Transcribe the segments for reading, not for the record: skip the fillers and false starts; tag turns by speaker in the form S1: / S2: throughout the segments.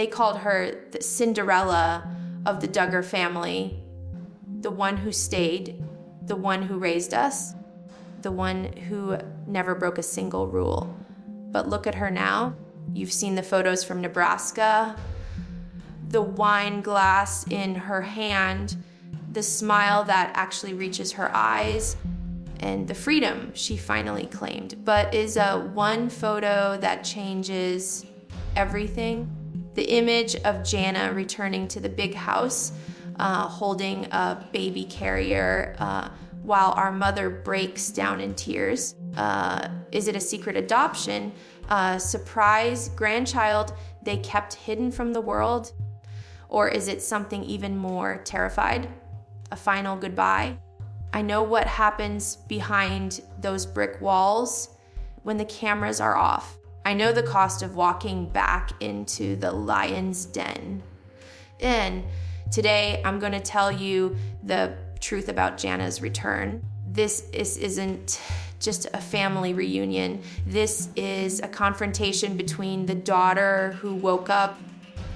S1: They called her the Cinderella of the Duggar family, the one who stayed, the one who raised us, the one who never broke a single rule. But look at her now. You've seen the photos from Nebraska, the wine glass in her hand, the smile that actually reaches her eyes, and the freedom she finally claimed. But is one photo that changes everything. The image of Jana returning to the big house, holding a baby carrier, while our mother breaks down in tears. Is it a secret adoption? Surprise grandchild they kept hidden from the world? Or is it something even more terrified? A final goodbye? I know what happens behind those brick walls when the cameras are off. I know the cost of walking back into the lion's den. And today I'm going to tell you the truth about Jana's return. This isn't just a family reunion. This is a confrontation between the daughter who woke up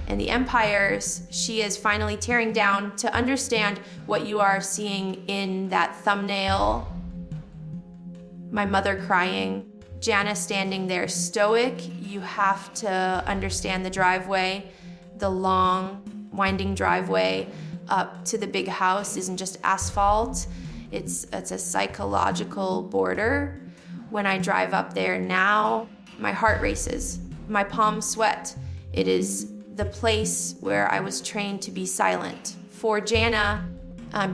S1: and the empires she is finally tearing down to understand what you are seeing in that thumbnail. My mother crying, Jana standing there stoic. You have to understand the driveway, the long, winding driveway up to the big house isn't just asphalt. It's a psychological border. When I drive up there now, my heart races, my palms sweat. It is the place where I was trained to be silent. For Jana,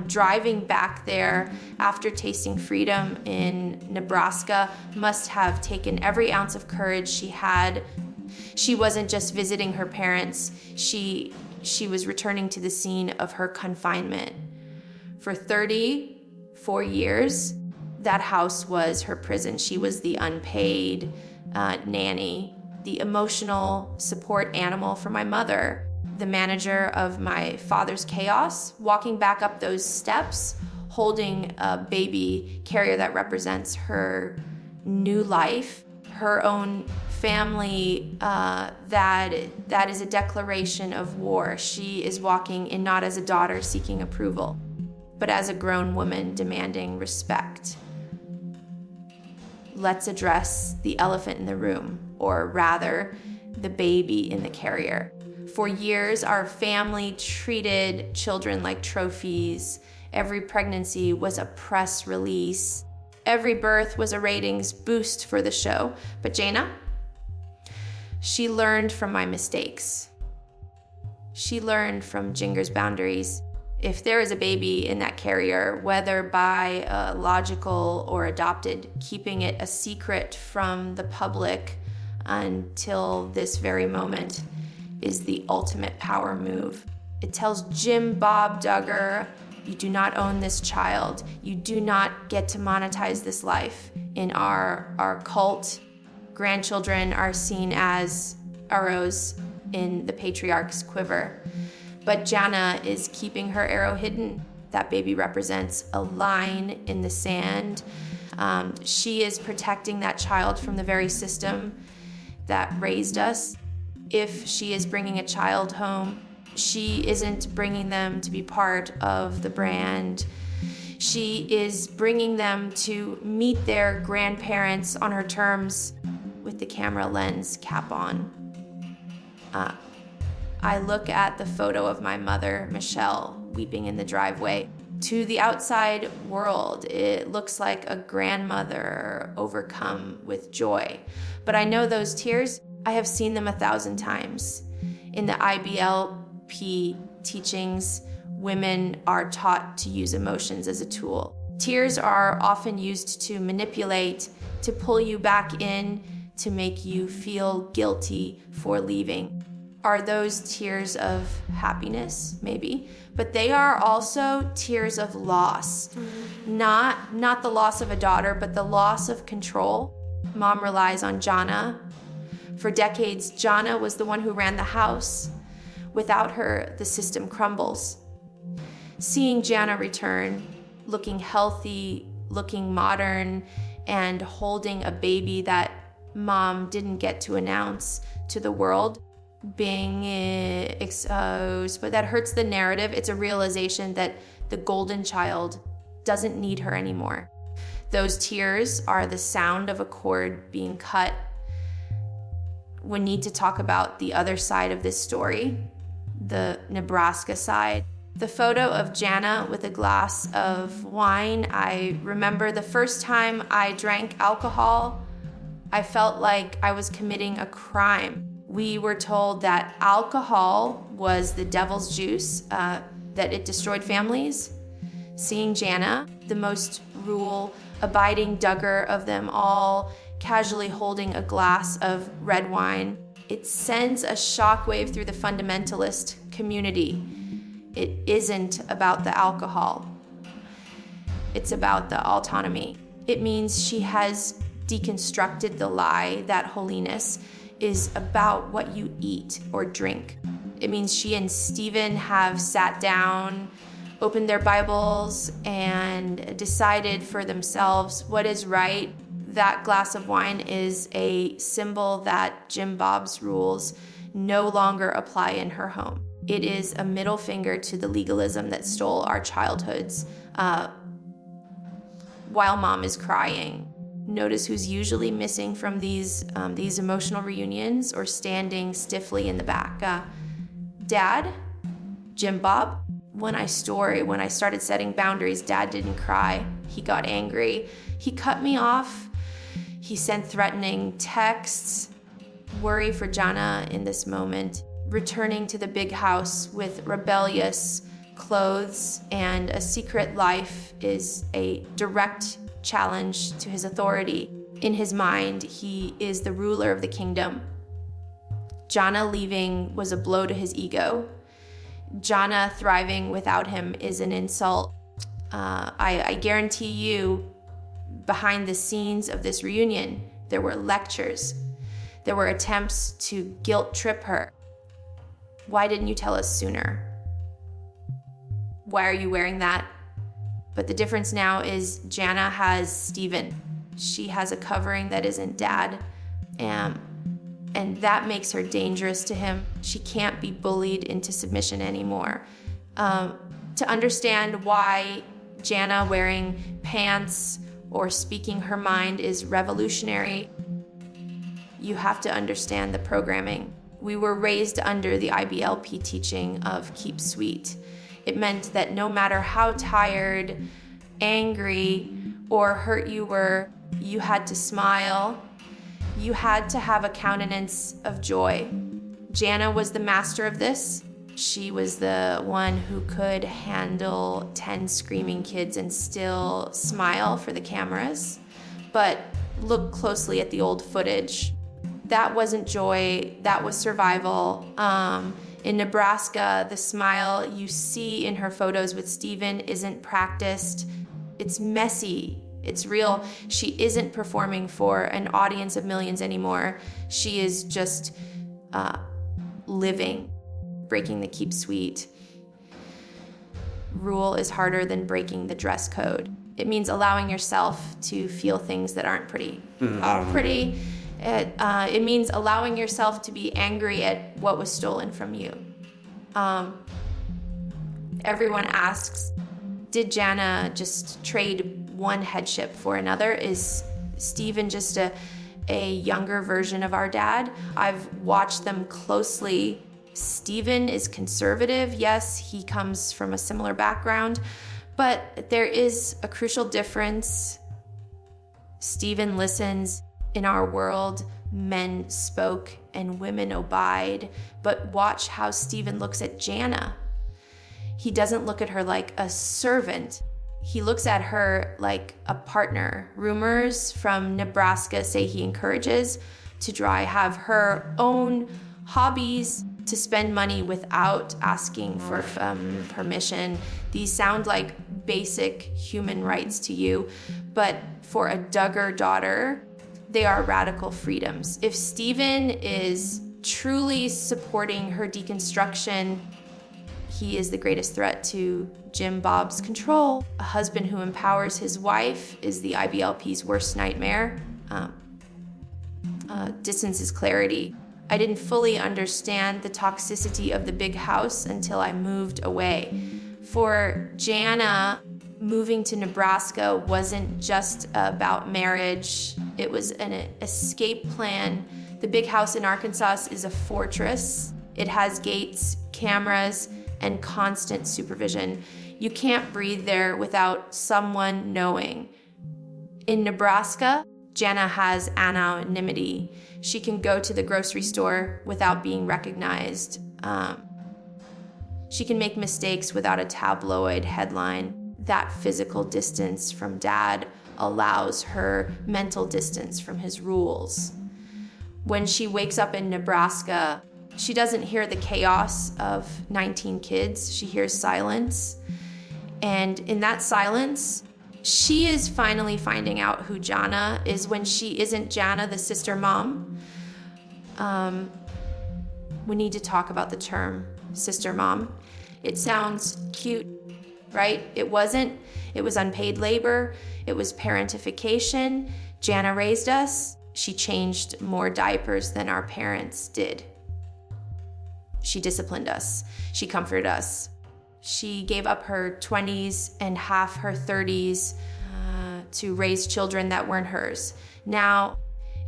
S1: driving back there after tasting freedom in Nebraska must have taken every ounce of courage she had. She wasn't just visiting her parents. She was returning to the scene of her confinement. For 34 years, that house was her prison. She was the unpaid nanny, the emotional support animal for my mother, the manager of my father's chaos, walking back up those steps, holding a baby carrier that represents her new life, her own family, that is a declaration of war. She is walking in not as a daughter seeking approval, but as a grown woman demanding respect. Let's address the elephant in the room, or rather, the baby in the carrier. For years, our family treated children like trophies. Every pregnancy was a press release. Every birth was a ratings boost for the show. But Jana, she learned from my mistakes. She learned from Jinger's boundaries. If there is a baby in that carrier, whether biological or adopted, keeping it a secret from the public until this very moment is the ultimate power move. It tells Jim Bob Duggar, you do not own this child. You do not get to monetize this life. In our cult, grandchildren are seen as arrows in the patriarch's quiver. But Jana is keeping her arrow hidden. That baby represents a line in the sand. She is protecting that child from the very system that raised us. If she is bringing a child home, she isn't bringing them to be part of the brand. She is bringing them to meet their grandparents on her terms with the camera lens cap on. I look at the photo of my mother, Michelle, weeping in the driveway. To the outside world, it looks like a grandmother overcome with joy. But I know those tears, I have seen them 1,000 times. In the IBLP teachings, women are taught to use emotions as a tool. Tears are often used to manipulate, to pull you back in, to make you feel guilty for leaving. Are those tears of happiness? Maybe. But they are also tears of loss. Mm-hmm. Not the loss of a daughter, but the loss of control. Mom relies on Jana. For decades, Jana was the one who ran the house. Without her, the system crumbles. Seeing Jana return, looking healthy, looking modern, and holding a baby that Mom didn't get to announce to the world, being exposed, but that hurts the narrative. It's a realization that the golden child doesn't need her anymore. Those tears are the sound of a cord being cut. We need to talk about the other side of this story, the Nebraska side. The photo of Jana with a glass of wine. I remember the first time I drank alcohol, I felt like I was committing a crime. We were told that alcohol was the devil's juice, that it destroyed families. Seeing Jana, the most rule-abiding Duggar of them all, casually holding a glass of red wine, it sends a shockwave through the fundamentalist community. It isn't about the alcohol. It's about the autonomy. It means she has deconstructed the lie that holiness is about what you eat or drink. It means she and Stephen have sat down, opened their Bibles, and decided for themselves what is right. That glass of wine is a symbol that Jim Bob's rules no longer apply in her home. It is a middle finger to the legalism that stole our childhoods while mom is crying. Notice who's usually missing from these emotional reunions or standing stiffly in the back. Dad, Jim Bob. When I started setting boundaries, Dad didn't cry. He got angry. He cut me off. He sent threatening texts. Worry for Jana in this moment. Returning to the big house with rebellious clothes and a secret life is a direct challenge to his authority. In his mind, he is the ruler of the kingdom. Jana leaving was a blow to his ego. Jana thriving without him is an insult. I guarantee you, behind the scenes of this reunion, there were lectures. There were attempts to guilt trip her. Why didn't you tell us sooner? Why are you wearing that? But the difference now is Jana has Stephen. She has a covering that isn't Dad. And that makes her dangerous to him. She can't be bullied into submission anymore. To understand why Jana wearing pants or speaking her mind is revolutionary, you have to understand the programming. We were raised under the IBLP teaching of keep sweet. It meant that no matter how tired, angry, or hurt you were, you had to smile. You had to have a countenance of joy. Jana was the master of this. She was the one who could handle 10 screaming kids and still smile for the cameras. But look closely at the old footage. That wasn't joy, that was survival. In Nebraska, the smile you see in her photos with Stephen isn't practiced. It's messy, it's real. She isn't performing for an audience of millions anymore. She is just living, breaking the keep sweet. Rule is harder than breaking the dress code. It means allowing yourself to feel things that aren't pretty. It means allowing yourself to be angry at what was stolen from you. Everyone asks, did Jana just trade one headship for another? Is Stephen just a younger version of our dad? I've watched them closely. Stephen is conservative. Yes, he comes from a similar background, but there is a crucial difference. Stephen listens. In our world, men spoke and women obeyed, but watch how Stephen looks at Jana. He doesn't look at her like a servant. He looks at her like a partner. Rumors from Nebraska say he encourages to have her own hobbies, to spend money without asking for permission. These sound like basic human rights to you, but for a Duggar daughter, they are radical freedoms. If Stephen is truly supporting her deconstruction, he is the greatest threat to Jim Bob's control. A husband who empowers his wife is the IBLP's worst nightmare. Distance is clarity. I didn't fully understand the toxicity of the big house until I moved away. For Jana, moving to Nebraska wasn't just about marriage. It was an escape plan. The big house in Arkansas is a fortress. It has gates, cameras, and constant supervision. You can't breathe there without someone knowing. In Nebraska, Jana has anonymity. She can go to the grocery store without being recognized. She can make mistakes without a tabloid headline. That physical distance from dad allows her mental distance from his rules. When she wakes up in Nebraska, she doesn't hear the chaos of 19 kids. She hears silence. And in that silence, she is finally finding out who Jana is when she isn't Jana, the sister mom. We need to talk about the term sister mom. It sounds cute, right? It wasn't. It was unpaid labor. It was parentification. Jana raised us. She changed more diapers than our parents did. She disciplined us. She comforted us. She gave up her 20s and half her 30s to raise children that weren't hers. Now,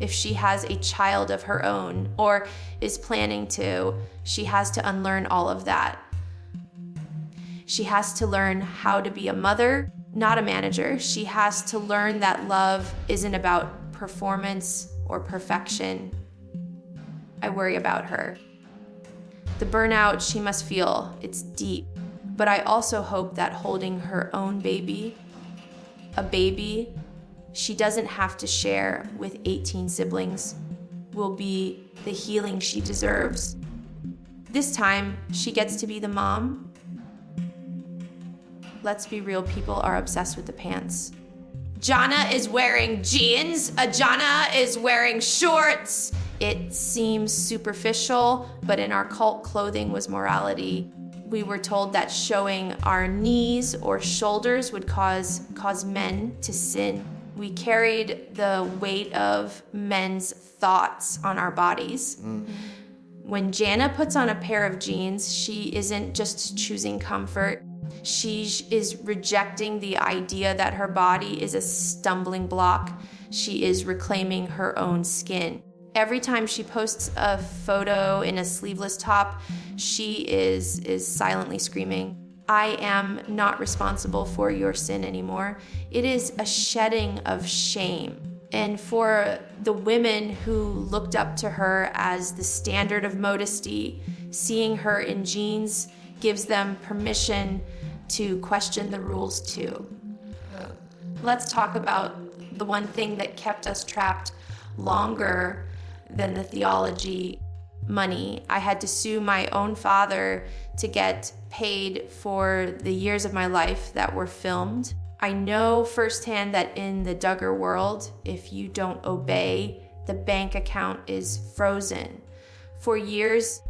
S1: if she has a child of her own or is planning to, she has to unlearn all of that. She has to learn how to be a mother, not a manager. She has to learn that love isn't about performance or perfection. I worry about her. The burnout she must feel, it's deep. But I also hope that holding her own baby, a baby she doesn't have to share with 18 siblings, will be the healing she deserves. This time, she gets to be the mom. Let's be real, people are obsessed with the pants. Jana is wearing jeans. Jana is wearing shorts. It seems superficial, but in our cult, clothing was morality. We were told that showing our knees or shoulders would cause men to sin. We carried the weight of men's thoughts on our bodies. Mm-hmm. When Jana puts on a pair of jeans, she isn't just choosing comfort. She is rejecting the idea that her body is a stumbling block. She is reclaiming her own skin. Every time she posts a photo in a sleeveless top, she is silently screaming, I am not responsible for your sin anymore. It is a shedding of shame. And for the women who looked up to her as the standard of modesty, seeing her in jeans gives them permission to question the rules too. Let's talk about the one thing that kept us trapped longer than the theology, money. I had to sue my own father to get paid for the years of my life that were filmed. I know firsthand that in the Duggar world, if you don't obey, the bank account is frozen. For years,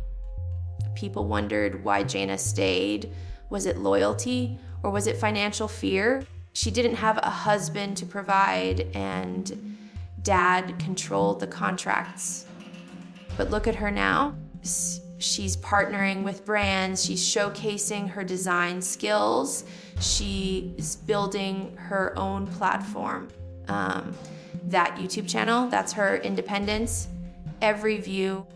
S1: people wondered why Jana stayed. Was it loyalty or was it financial fear? She didn't have a husband to provide and dad controlled the contracts. But look at her now. She's partnering with brands. She's showcasing her design skills. She is building her own platform. That YouTube channel, that's her independence. Every view,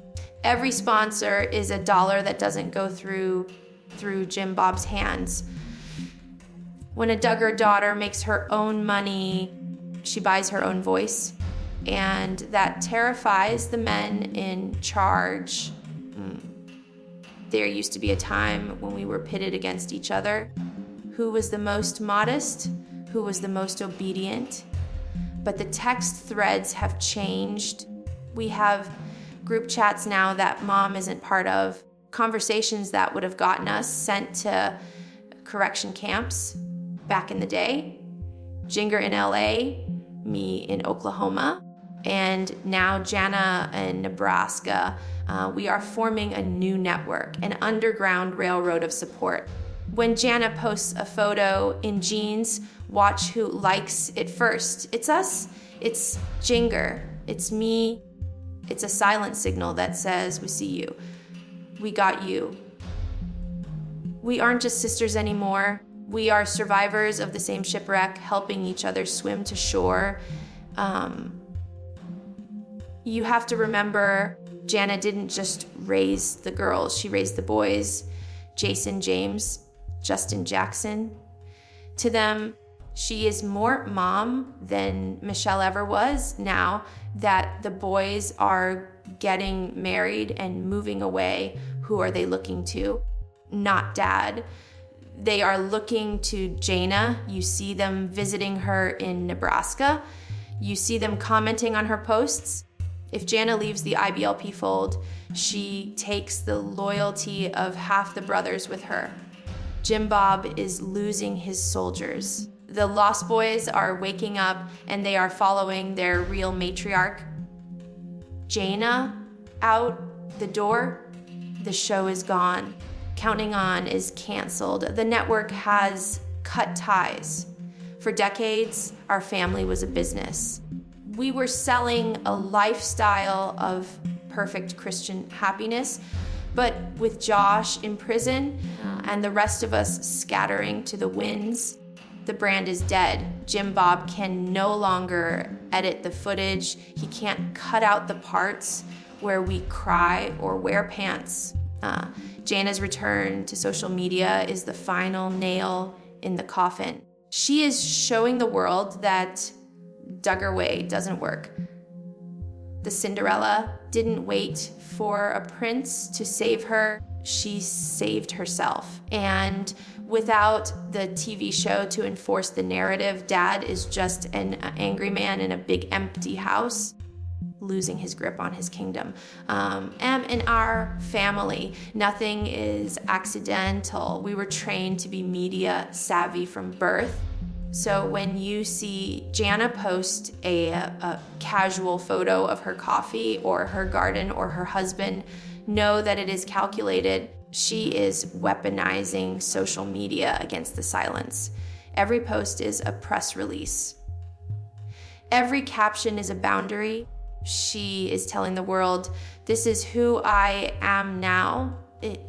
S1: every sponsor is $1 that doesn't go through Jim Bob's hands. When a Duggar daughter makes her own money, she buys her own voice. And that terrifies the men in charge. There used to be a time when we were pitted against each other. Who was the most modest? Who was the most obedient? But the text threads have changed. We have group chats now that mom isn't part of. Conversations that would have gotten us sent to correction camps back in the day. Jinger in LA, me in Oklahoma, and now Jana in Nebraska. We are forming a new network, an underground railroad of support. When Jana posts a photo in jeans, watch who likes it first. It's us, it's Jinger, it's me, It's a silent signal that says, we see you. We got you. We aren't just sisters anymore. We are survivors of the same shipwreck, helping each other swim to shore. You have to remember, Jana didn't just raise the girls. She raised the boys, Jason, James, Justin, Jackson. To them, she is more mom than Michelle ever was now that the boys are getting married and moving away. Who are they looking to? Not dad. They are looking to Jana. You see them visiting her in Nebraska. You see them commenting on her posts. If Jana leaves the IBLP fold, she takes the loyalty of half the brothers with her. Jim Bob is losing his soldiers. The Lost Boys are waking up and they are following their real matriarch. Jana out the door, the show is gone. Counting On is canceled. The network has cut ties. For decades, our family was a business. We were selling a lifestyle of perfect Christian happiness, but with Josh in prison and the rest of us scattering to the winds, the brand is dead. Jim Bob can no longer edit the footage. He can't cut out the parts where we cry or wear pants. Jana's return to social media is the final nail in the coffin. She is showing the world that Duggar way doesn't work. The Cinderella didn't wait for a prince to save her. She saved herself. And without the TV show to enforce the narrative, Dad is just an angry man in a big empty house, losing his grip on his kingdom. And in our family, nothing is accidental. We were trained to be media savvy from birth. So when you see Jana post a casual photo of her coffee or her garden or her husband, know that it is calculated. She is weaponizing social media against the silence. Every post is a press release. Every caption is a boundary. She is telling the world, this is who I am now.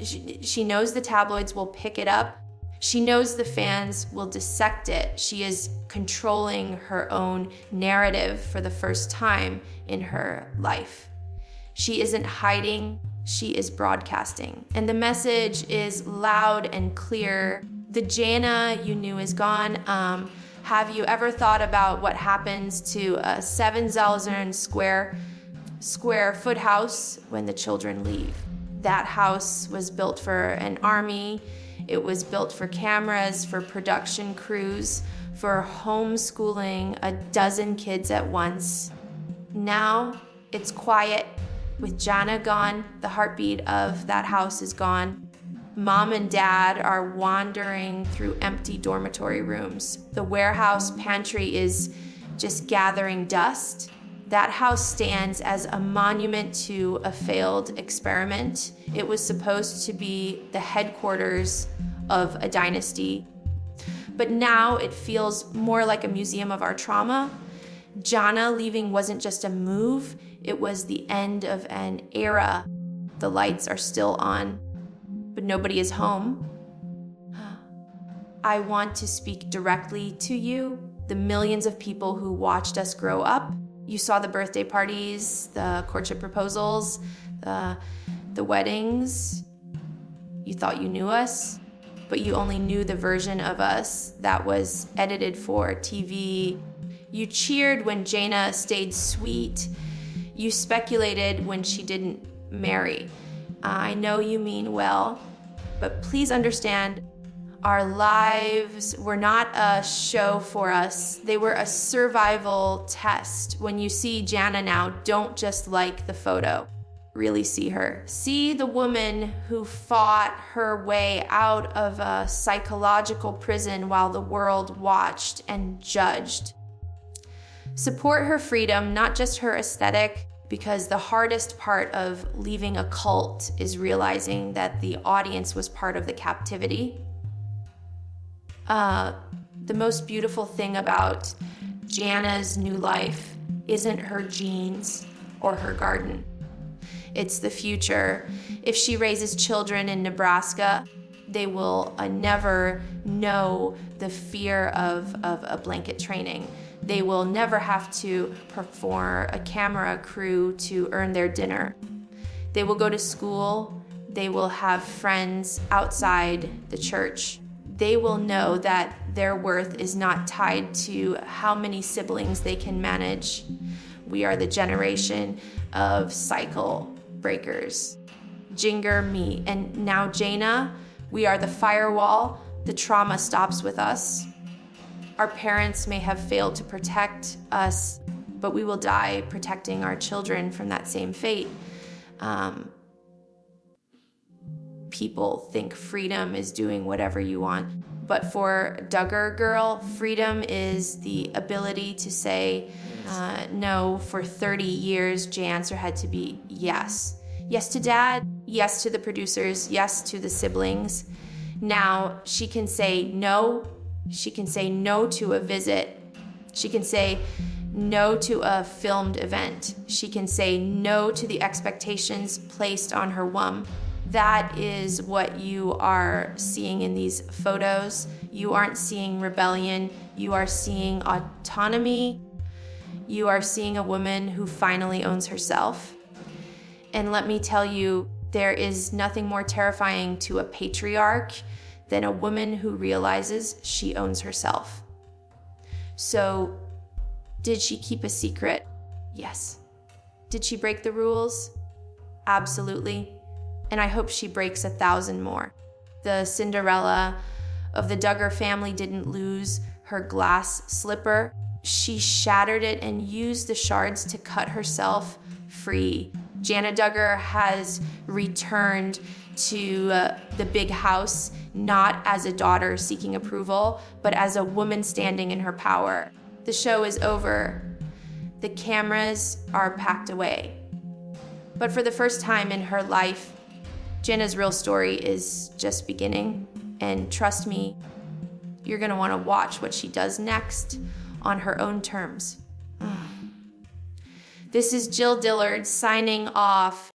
S1: She knows the tabloids will pick it up. She knows the fans will dissect it. She is controlling her own narrative for the first time in her life. She isn't hiding, she is broadcasting. And the message is loud and clear. The Jana you knew is gone. Have you ever thought about what happens to a 7,000 square foot house when the children leave? That house was built for an army. It was built for cameras, for production crews, for homeschooling a dozen kids at once. Now it's quiet. With Jana gone, the heartbeat of that house is gone. Mom and Dad are wandering through empty dormitory rooms. The warehouse pantry is just gathering dust. That house stands as a monument to a failed experiment. It was supposed to be the headquarters of a dynasty, but now it feels more like a museum of our trauma. Jana leaving wasn't just a move, it was the end of an era. The lights are still on, but nobody is home. I want to speak directly to you, the millions of people who watched us grow up. You saw the birthday parties, the courtship proposals, the weddings. You thought you knew us, but you only knew the version of us that was edited for TV. You cheered when Jana stayed sweet. You speculated when she didn't marry. I know you mean well, but please understand, our lives were not a show for us. They were a survival test. When you see Jana now, don't just like the photo. Really see her. See the woman who fought her way out of a psychological prison while the world watched and judged. Support her freedom, not just her aesthetic, because the hardest part of leaving a cult is realizing that the audience was part of the captivity. The most beautiful thing about Jana's new life isn't her jeans or her garden. It's the future. If she raises children in Nebraska, they will never know the fear of a blanket training. They will never have to perform a camera crew to earn their dinner. They will go to school. They will have friends outside the church. They will know that their worth is not tied to how many siblings they can manage. We are the generation of cycle breakers. Jinger, me, and now Jana, we are the firewall. The trauma stops with us. Our parents may have failed to protect us, but we will die protecting our children from that same fate. People think freedom is doing whatever you want. But for Duggar girl, freedom is the ability to say no. For 30 years, Jay's answer had to be yes. Yes to dad, yes to the producers, yes to the siblings. Now she can say no. She can say no to a visit. She can say no to a filmed event. She can say no to the expectations placed on her womb. That is what you are seeing in these photos. You aren't seeing rebellion. You are seeing autonomy. You are seeing a woman who finally owns herself. And let me tell you, there is nothing more terrifying to a patriarch than a woman who realizes she owns herself. So, did she keep a secret? Yes. Did she break the rules? Absolutely. And I hope she breaks 1,000 more. The Cinderella of the Duggar family didn't lose her glass slipper. She shattered it and used the shards to cut herself free. Jana Duggar has returned to the big house, not as a daughter seeking approval, but as a woman standing in her power. The show is over. The cameras are packed away. But for the first time in her life, Jana's real story is just beginning. And trust me, you're gonna wanna watch what she does next on her own terms. This is Jill Dillard signing off.